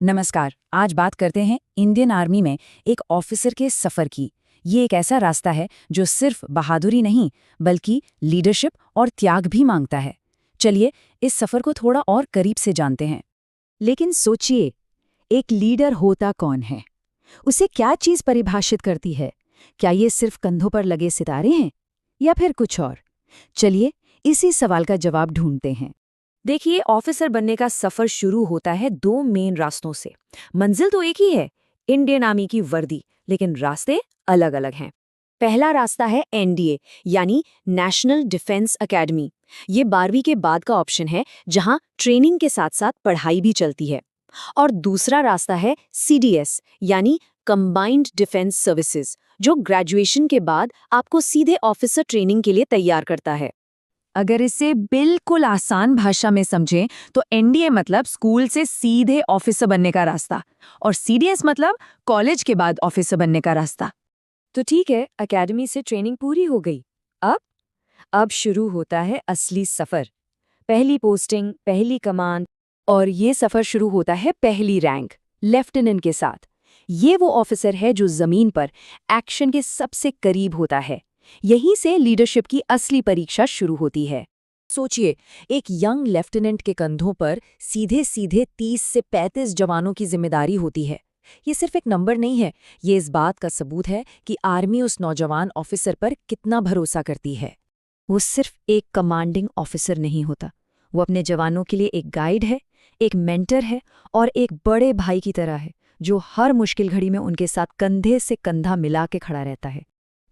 नमस्कार। आज बात करते हैं इंडियन आर्मी में एक ऑफिसर के सफ़र की। ये एक ऐसा रास्ता है जो सिर्फ बहादुरी नहीं बल्कि लीडरशिप और त्याग भी मांगता है। चलिए इस सफ़र को थोड़ा और करीब से जानते हैं। लेकिन सोचिए, एक लीडर होता कौन है? उसे क्या चीज परिभाषित करती है? क्या ये सिर्फ कंधों पर लगे सितारे हैं या फिर कुछ और? चलिए इसी सवाल का जवाब ढूंढते हैं। देखिए, ऑफिसर बनने का सफर शुरू होता है दो मेन रास्तों से। मंजिल तो एक ही है, इंडियन आर्मी की वर्दी, लेकिन रास्ते अलग अलग हैं। पहला रास्ता है एनडीए, यानी नेशनल डिफेंस एकेडमी। ये 12वीं के बाद का ऑप्शन है, जहां ट्रेनिंग के साथ साथ पढ़ाई भी चलती है। और दूसरा रास्ता है सीडीएस, यानी कंबाइंड डिफेंस सर्विसेज, जो ग्रेजुएशन के बाद आपको सीधे ऑफिसर ट्रेनिंग के लिए तैयार करता है। अगर इसे बिल्कुल आसान भाषा में समझें तो एनडीए मतलब स्कूल से सीधे ऑफिसर बनने का रास्ता और सीडीएस मतलब कॉलेज के बाद ऑफिसर बनने का रास्ता। तो ठीक है, एकेडमी से ट्रेनिंग पूरी हो गई। अब शुरू होता है असली सफर। पहली पोस्टिंग, पहली कमांड, और ये सफर शुरू होता है पहली रैंक, लेफ्टिनेंट के साथ। ये वो ऑफिसर है जो जमीन पर एक्शन के सबसे करीब होता है। यहीं से लीडरशिप की असली परीक्षा शुरू होती है। सोचिए, एक यंग लेफ्टिनेंट के कंधों पर सीधे सीधे 30 से 35 जवानों की जिम्मेदारी होती है। ये सिर्फ एक नंबर नहीं है, ये इस बात का सबूत है कि आर्मी उस नौजवान ऑफिसर पर कितना भरोसा करती है। वो सिर्फ एक कमांडिंग ऑफिसर नहीं होता, वो अपने जवानों के लिए एक गाइड है, एक मेंटर है और एक बड़े भाई की तरह है, जो हर मुश्किल घड़ी में उनके साथ कंधे से कंधा मिला के खड़ा रहता है।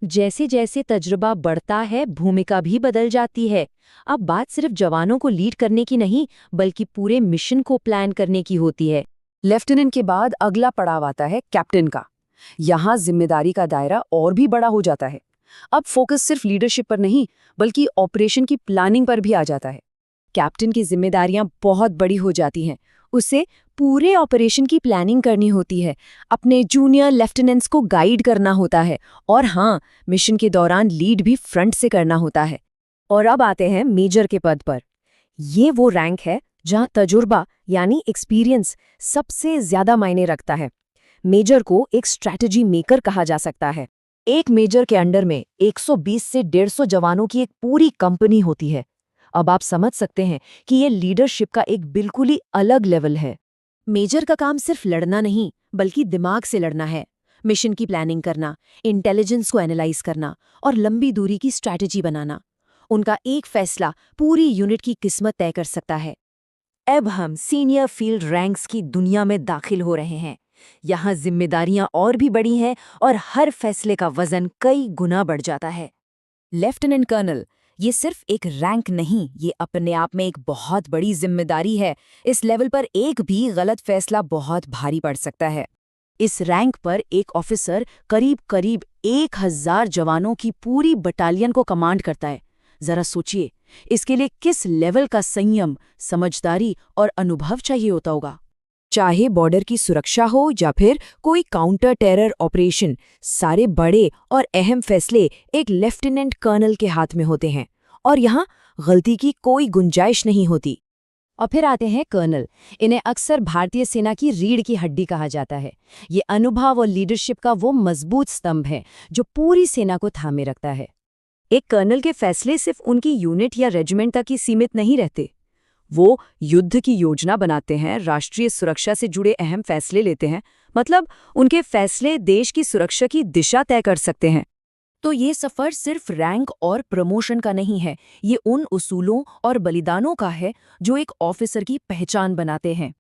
जैसे जैसे तजुर्बा बढ़ता है, भूमिका भी बदल जाती है। अब बात सिर्फ जवानों को लीड करने की नहीं, बल्कि पूरे मिशन को प्लान करने की होती है। लेफ्टिनेंट के बाद अगला पड़ाव आता है कैप्टन का। यहाँ जिम्मेदारी का दायरा और भी बड़ा हो जाता है। अब फोकस सिर्फ लीडरशिप पर नहीं बल्कि ऑपरेशन की प्लानिंग पर भी आ जाता है। कैप्टन की जिम्मेदारियां बहुत बड़ी हो जाती हैं। उसे पूरे ऑपरेशन की प्लानिंग करनी होती है, अपने जूनियर लेफ्टिनेंट्स को गाइड करना होता है और हाँ, मिशन के दौरान लीड भी फ्रंट से करना होता है। और अब आते हैं मेजर के पद पर। ये वो रैंक है जहां तजुर्बा यानी एक्सपीरियंस सबसे ज्यादा मायने रखता है। मेजर को एक स्ट्रैटेजी मेकर कहा जा सकता है। एक मेजर के अंडर में 120 से 150 जवानों की एक पूरी कंपनी होती है। अब आप समझ सकते हैं कि ये लीडरशिप का एक बिल्कुल ही अलग लेवल है। मेजर का काम सिर्फ लड़ना नहीं, बल्कि दिमाग से लड़ना है। मिशन की प्लानिंग करना, इंटेलिजेंस को एनालाइज करना और लंबी दूरी की स्ट्रैटेजी बनाना। उनका एक फैसला पूरी यूनिट की किस्मत तय कर सकता है। अब हम सीनियर फील्ड रैंक्स की दुनिया में दाखिल हो रहे हैं। यहाँ जिम्मेदारियां और भी बड़ी हैं और हर फैसले का वजन कई गुना बढ़ जाता है। लेफ्टिनेंट कर्नल ये सिर्फ एक रैंक नहीं, ये अपने आप में एक बहुत बड़ी जिम्मेदारी है। इस लेवल पर एक भी गलत फैसला बहुत भारी पड़ सकता है। इस रैंक पर एक ऑफिसर करीब करीब 1000 जवानों की पूरी बटालियन को कमांड करता है। जरा सोचिए, इसके लिए किस लेवल का संयम, समझदारी और अनुभव चाहिए होता होगा। चाहे बॉर्डर की सुरक्षा हो या फिर कोई काउंटर टेरर ऑपरेशन, सारे बड़े और अहम फैसले एक लेफ्टिनेंट कर्नल के हाथ में होते हैं और यहाँ गलती की कोई गुंजाइश नहीं होती। और फिर आते हैं कर्नल। इन्हें अक्सर भारतीय सेना की रीढ़ की हड्डी कहा जाता है। ये अनुभव और लीडरशिप का वो मजबूत स्तंभ है जो पूरी सेना को थामे रखता है। एक कर्नल के फैसले सिर्फ उनकी यूनिट या रेजिमेंट तक ही सीमित नहीं रहते। वो युद्ध की योजना बनाते हैं, राष्ट्रीय सुरक्षा से जुड़े अहम फैसले लेते हैं। मतलब उनके फैसले देश की सुरक्षा की दिशा तय कर सकते हैं। तो ये सफर सिर्फ रैंक और प्रमोशन का नहीं है, ये उन उसूलों और बलिदानों का है जो एक ऑफिसर की पहचान बनाते हैं।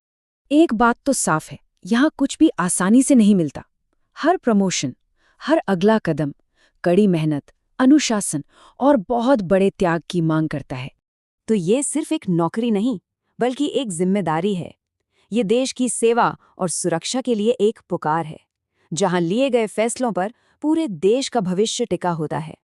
एक बात तो साफ है, यहाँ कुछ भी आसानी से नहीं मिलता। हर प्रमोशन, हर अगला कदम कड़ी मेहनत, अनुशासन और बहुत बड़े त्याग की मांग करता है। तो ये सिर्फ एक नौकरी नहीं, बल्कि एक जिम्मेदारी है। ये देश की सेवा और सुरक्षा के लिए एक पुकार है, जहां लिए गए फैसलों पर पूरे देश का भविष्य टिका होता है।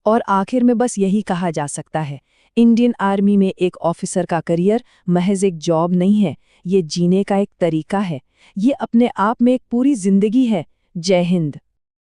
और आखिर में बस यही कहा जा सकता है, इंडियन आर्मी में एक ऑफिसर का करियर महज एक जॉब नहीं है, ये जीने का एक तरीका है। ये अपने आप में एक पूरी जिंदगी है। जय हिंद।